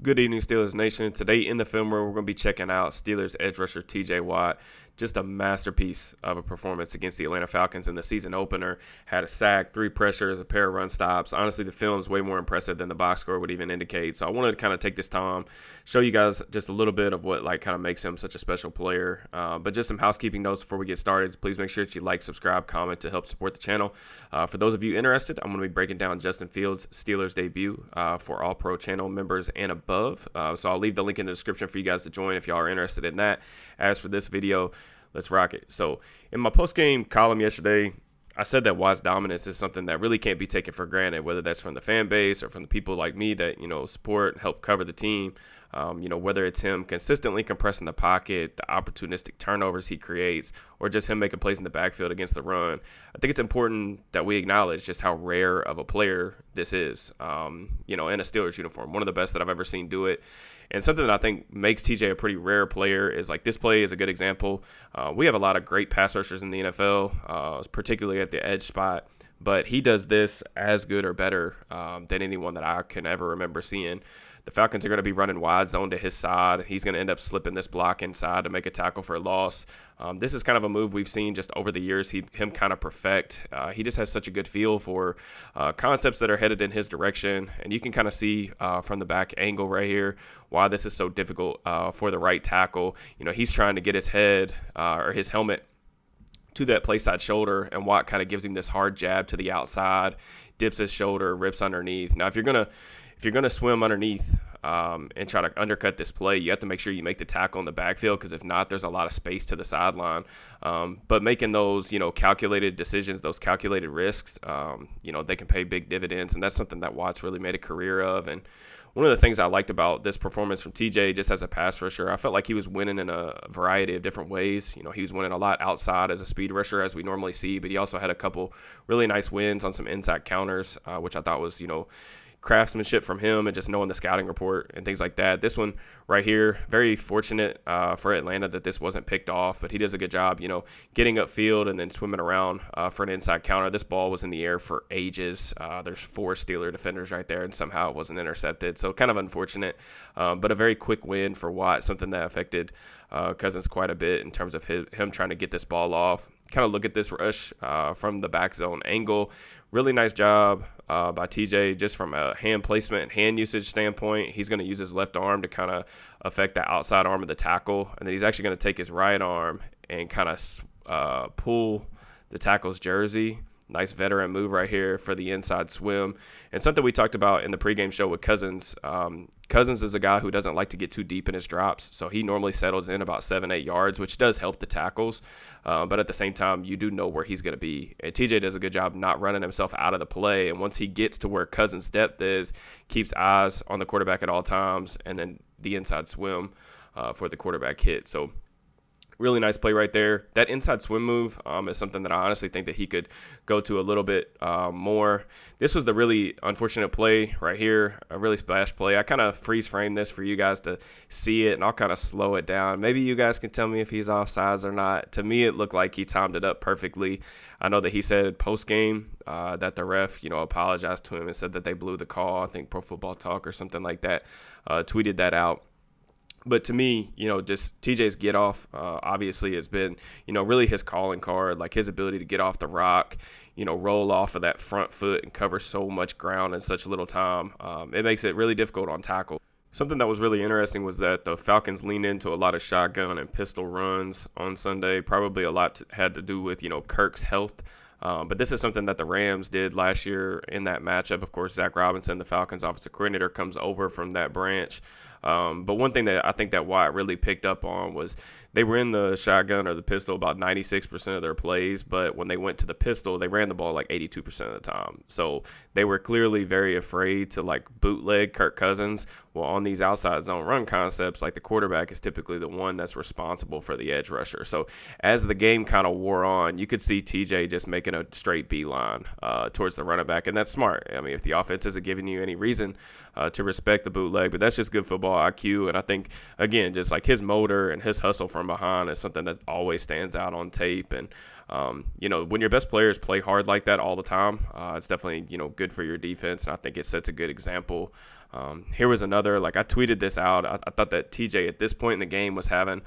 Good evening, Steelers Nation. Today in the film room, we're going to be checking out Steelers edge rusher TJ Watt. Just a masterpiece of a performance against the Atlanta Falcons in the season opener. Had a sack, 3 pressures, a pair of run stops. Honestly, the film's way more impressive than the box score would even indicate. So I wanted to kind of take this time, show you guys just a little bit of what kind of makes him such a special player. But just some housekeeping notes before we get started. Please make sure that you like, subscribe, comment to help support the channel. For those of you interested, I'm going to be breaking down Justin Fields' Steelers debut for All Pro channel members and above. So I'll leave the link in the description for you guys to join if y'all are interested in that. As for this video, let's rock it. So in my post-game column yesterday, I said that Watt's dominance is something that really can't be taken for granted, whether that's from the fan base or from the people like me that, support, help cover the team. Whether it's him consistently compressing the pocket, the opportunistic turnovers he creates, or just him making plays in the backfield against the run. I think it's important that we acknowledge just how rare of a player this is, in a Steelers uniform. One of the best that I've ever seen do it. And something that I think makes TJ a pretty rare player is this play is a good example. We have a lot of great pass rushers in the NFL, particularly at the edge spot. But he does this as good or better than anyone that I can ever remember seeing. The Falcons are going to be running wide zone to his side. He's going to end up slipping this block inside to make a tackle for a loss. This is kind of a move we've seen just over the years him kind of perfect. He just has such a good feel for concepts that are headed in his direction. And you can kind of see from the back angle right here why this is so difficult for the right tackle. He's trying to get his head or his helmet to that play side shoulder, and Watt kind of gives him this hard jab to the outside, dips his shoulder, rips underneath. Now, if you're gonna swim underneath and try to undercut this play, you have to make sure you make the tackle in the backfield, because if not, there's a lot of space to the sideline. But making those calculated decisions, those calculated risks, they can pay big dividends, and that's something that Watt's really made a career of. And one of the things I liked about this performance from TJ, just as a pass rusher, I felt like he was winning in a variety of different ways. He was winning a lot outside as a speed rusher, as we normally see, but he also had a couple really nice wins on some inside counters, which I thought was, craftsmanship from him and just knowing the scouting report and things like that. This one right here, very fortunate for Atlanta that this wasn't picked off, but he does a good job, getting upfield and then swimming around for an inside counter. This ball was in the air for ages. There's 4 Steeler defenders right there, and somehow it wasn't intercepted. So kind of unfortunate, but a very quick win for Watt, something that affected Cousins quite a bit in terms of him trying to get this ball off. Kind of look at this rush from the back zone angle. Really nice job by TJ, just from a hand placement and hand usage standpoint. He's going to use his left arm to kind of affect the outside arm of the tackle, and then he's actually going to take his right arm and kind of pull the tackle's jersey. Nice veteran move right here for the inside swim. And something we talked about in the pregame show with Cousins. Cousins is a guy who doesn't like to get too deep in his drops, so he normally settles in about 7-8 yards, which does help the tackles. But at the same time, you do know where he's going to be. And TJ does a good job not running himself out of the play. And once he gets to where Cousins' depth is, keeps eyes on the quarterback at all times, and then the inside swim for the quarterback hit. So really nice play right there. That inside swim move is something that I honestly think that he could go to a little bit more. This was the really unfortunate play right here, a really splash play. I kind of freeze frame this for you guys to see it, and I'll kind of slow it down. Maybe you guys can tell me if he's offsides or not. To me, it looked like he timed it up perfectly. I know that he said post-game that the ref, apologized to him and said that they blew the call. I think Pro Football Talk or something like that tweeted that out. But to me, just TJ's get off obviously has been, really his calling card, like his ability to get off the rock, roll off of that front foot and cover so much ground in such little time. It makes it really difficult on tackle. Something that was really interesting was that the Falcons leaned into a lot of shotgun and pistol runs on Sunday. Probably a lot had to do with, Kirk's health. But this is something that the Rams did last year in that matchup. Of course, Zach Robinson, the Falcons offensive coordinator, comes over from that branch. But one thing that I think that Watt really picked up on was they were in the shotgun or the pistol about 96% of their plays, but when they went to the pistol, they ran the ball 82% of the time. So they were clearly very afraid to bootleg Kirk Cousins. Well, on these outside zone run concepts, the quarterback is typically the one that's responsible for the edge rusher. So as the game kind of wore on, you could see TJ just making a straight beeline towards the running back, and that's smart. I mean, if the offense isn't giving you any reason to respect the bootleg, but that's just good football IQ. And I think, again, just his motor and his hustle from behind is something that always stands out on tape. And when your best players play hard like that all the time, it's definitely good for your defense, and I think it sets a good example Here was another, like I tweeted this out. I thought that TJ at this point in the game was having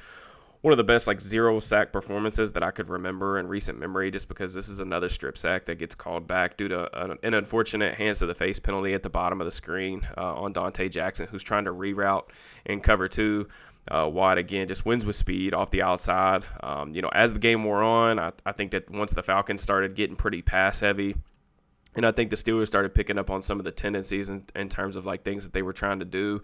one of the best like zero sack performances that I could remember in recent memory, just because this is another strip sack that gets called back due to an unfortunate hands to the face penalty at the bottom of the screen on Dante Jackson, who's trying to reroute in cover two. Watt again just wins with speed off the outside. As the game wore on, I think that once the Falcons started getting pretty pass heavy, and I think the Steelers started picking up on some of the tendencies in terms of like things that they were trying to do.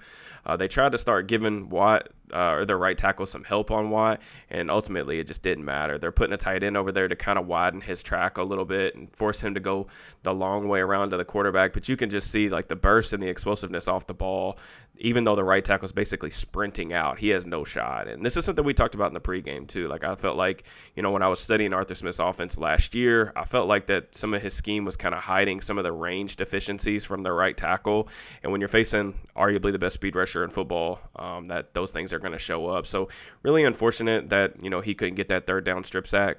They tried to start giving Watt or their right tackle some help on Watt, and ultimately it just didn't matter. They're putting a tight end over there to kind of widen his track a little bit and force him to go the long way around to the quarterback. But you can just see like the burst and the explosiveness off the ball. Even though the right tackle is basically sprinting out, he has no shot. And this is something we talked about in the pregame too. Like I felt like, when I was studying Arthur Smith's offense last year, I felt like that some of his scheme was kind of hiding some of the range deficiencies from the right tackle. And when you're facing arguably the best speed rusher in football, that those things are going to show up. So really unfortunate that, he couldn't get that third down strip sack.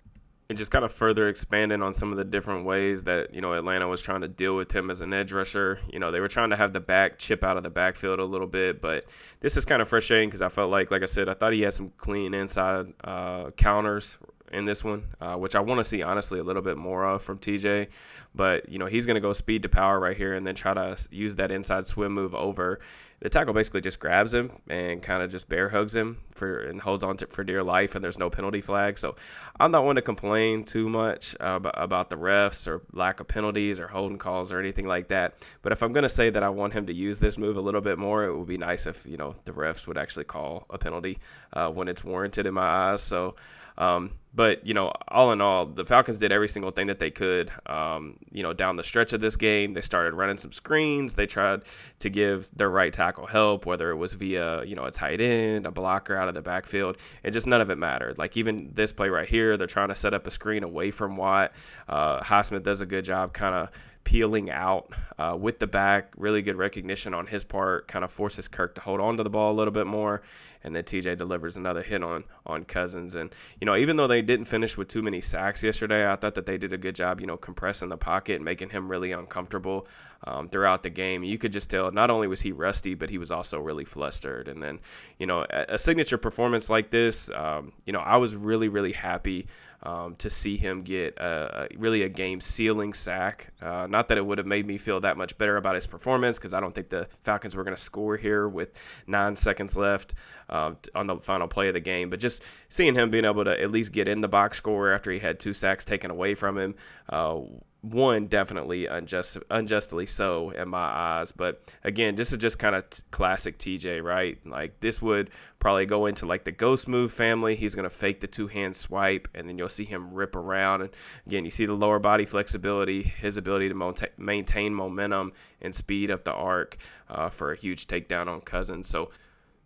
And just kind of further expanding on some of the different ways that, Atlanta was trying to deal with him as an edge rusher. They were trying to have the back chip out of the backfield a little bit, but this is kind of frustrating because I felt like I said, I thought he had some clean inside counters in this one, which I want to see, honestly, a little bit more of from TJ. But, he's going to go speed to power right here and then try to use that inside swim move over. The tackle basically just grabs him and kind of just bear hugs him and holds on to for dear life, and there's no penalty flag. So I'm not one to complain too much about the refs or lack of penalties or holding calls or anything like that. But if I'm going to say that I want him to use this move a little bit more, it would be nice if, the refs would actually call a penalty when it's warranted in my eyes. So but, all in all, the Falcons did every single thing that they could, down the stretch of this game. They started running some screens. They tried to give their right tackle help, whether it was via, a tight end, a blocker out of the backfield, and just none of it mattered. Like even this play right here, they're trying to set up a screen away from Watt. Highsmith does a good job kind of peeling out with the back. Really good recognition on his part, kind of forces Kirk to hold on to the ball a little bit more. And then TJ delivers another hit on Cousins. And, even though they didn't finish with too many sacks yesterday, I thought that they did a good job, compressing the pocket and making him really uncomfortable throughout the game. You could just tell not only was he rusty, but he was also really flustered. And then, a signature performance like this, I was really, really happy to see him get really a game-sealing sack. Not that it would have made me feel that much better about his performance, because I don't think the Falcons were going to score here with 9 seconds left on the final play of the game. But just seeing him being able to at least get in the box score after he had 2 sacks taken away from him, one, definitely unjustly so in my eyes. But again, this is just kind of classic TJ, right? Like this would probably go into like the ghost move family. He's going to fake the 2-hand swipe, and then you'll see him rip around. And again, you see the lower body flexibility, his ability to maintain momentum and speed up the arc for a huge takedown on Cousins. So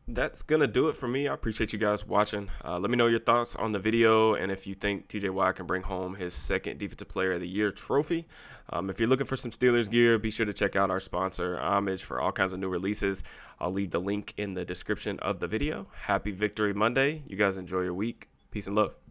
that's going to do it for me. I appreciate you guys watching. Let me know your thoughts on the video and if you think TJ Watt can bring home his second Defensive Player of the Year trophy. If you're looking for some Steelers gear, be sure to check out our sponsor, Homage, for all kinds of new releases. I'll leave the link in the description of the video. Happy Victory Monday. You guys enjoy your week. Peace and love.